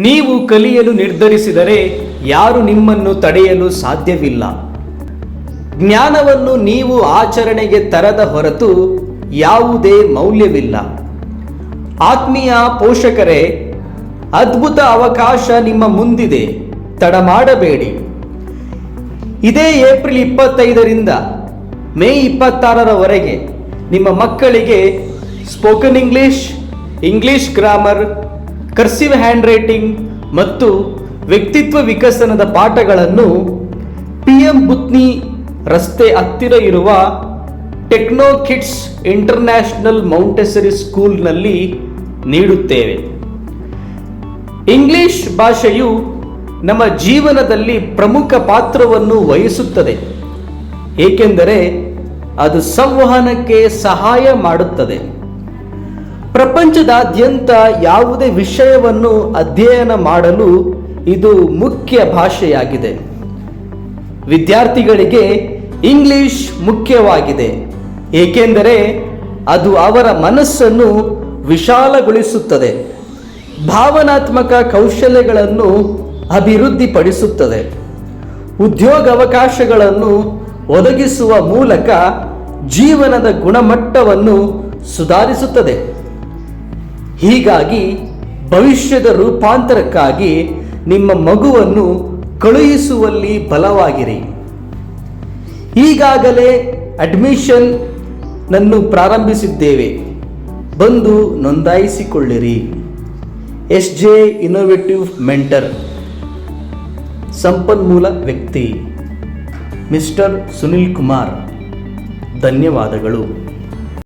ನೀವು ಕಲಿಯಲು ನಿರ್ಧರಿಸಿದರೆ ಯಾರು ನಿಮ್ಮನ್ನು ತಡೆಯಲು ಸಾಧ್ಯವಿಲ್ಲ. ಜ್ಞಾನವನ್ನು ನೀವು ಆಚರಣೆಗೆ ತರದ ಹೊರತು ಯಾವುದೇ ಮೌಲ್ಯವಿಲ್ಲ. ಆತ್ಮೀಯ ಪೋಷಕರೇ, ಅದ್ಭುತ ಅವಕಾಶ ನಿಮ್ಮ ಮುಂದಿದೆ, ತಡ ಮಾಡಬೇಡಿ. ಇದೇ ಏಪ್ರಿಲ್ 25ರಿಂದ ಮೇ 26ರವರೆಗೆ ನಿಮ್ಮ ಮಕ್ಕಳಿಗೆ spoken English grammar, cursive hand writing ಮತ್ತು ವ್ಯಕ್ತಿತ್ವ ವಿಕಸನದ ಪಾಠಗಳನ್ನು PM ಬುತ್ನಿ ರಸ್ತೆ ಹತ್ತಿರ ಇರುವ ಟೆಕ್ನೋ ಕಿಡ್ಸ್ ಇಂಟರ್ನ್ಯಾಷನಲ್ ಮೌಂಟೆಸರಿ ಸ್ಕೂಲ್ನಲ್ಲಿ ನೀಡುತ್ತೇವೆ. ಇಂಗ್ಲಿಷ್ ಭಾಷೆಯು ನಮ್ಮ ಜೀವನದಲ್ಲಿ ಪ್ರಮುಖ ಪಾತ್ರವನ್ನು ವಹಿಸುತ್ತದೆ, ಏಕೆಂದರೆ ಅದು ಸಂವಹನಕ್ಕೆ ಸಹಾಯ ಮಾಡುತ್ತದೆ. ಪ್ರಪಂಚದಾದ್ಯಂತ ಯಾವುದೇ ವಿಷಯವನ್ನು ಅಧ್ಯಯನ ಮಾಡಲು ಇದು ಮುಖ್ಯ ಭಾಷೆಯಾಗಿದೆ. ವಿದ್ಯಾರ್ಥಿಗಳಿಗೆ ಇಂಗ್ಲಿಷ್ ಮುಖ್ಯವಾಗಿದೆ, ಏಕೆಂದರೆ ಅದು ಅವರ ಮನಸ್ಸನ್ನು ವಿಶಾಲಗೊಳಿಸುತ್ತದೆ, ಭಾವನಾತ್ಮಕ ಕೌಶಲ್ಯಗಳನ್ನು ಅಭಿವೃದ್ಧಿಪಡಿಸುತ್ತದೆ, ಉದ್ಯೋಗಾವಕಾಶಗಳನ್ನು ಒದಗಿಸುವ ಮೂಲಕ ಜೀವನದ ಗುಣಮಟ್ಟವನ್ನು ಸುಧಾರಿಸುತ್ತದೆ. ಹೀಗಾಗಿ ಭವಿಷ್ಯದ ರೂಪಾಂತರಕ್ಕಾಗಿ ನಿಮ್ಮ ಮಗುವನ್ನು ಕಳುಹಿಸುವಲ್ಲಿ ಬಲವಾಗಿರಿ. ಈಗಾಗಲೇ ಅಡ್ಮಿಷನ್ ನನ್ನು ಪ್ರಾರಂಭಿಸಿದ್ದೇವೆ, ಬಂದು ನೋಂದಾಯಿಸಿಕೊಳ್ಳಿರಿ. SJ ಇನ್ನೋವೇಟಿವ್ ಮೆಂಟರ್, ಸಂಪನ್ಮೂಲ ವ್ಯಕ್ತಿ ಮಿಸ್ಟರ್ ಸುನಿಲ್ ಕುಮಾರ್. ಧನ್ಯವಾದಗಳು.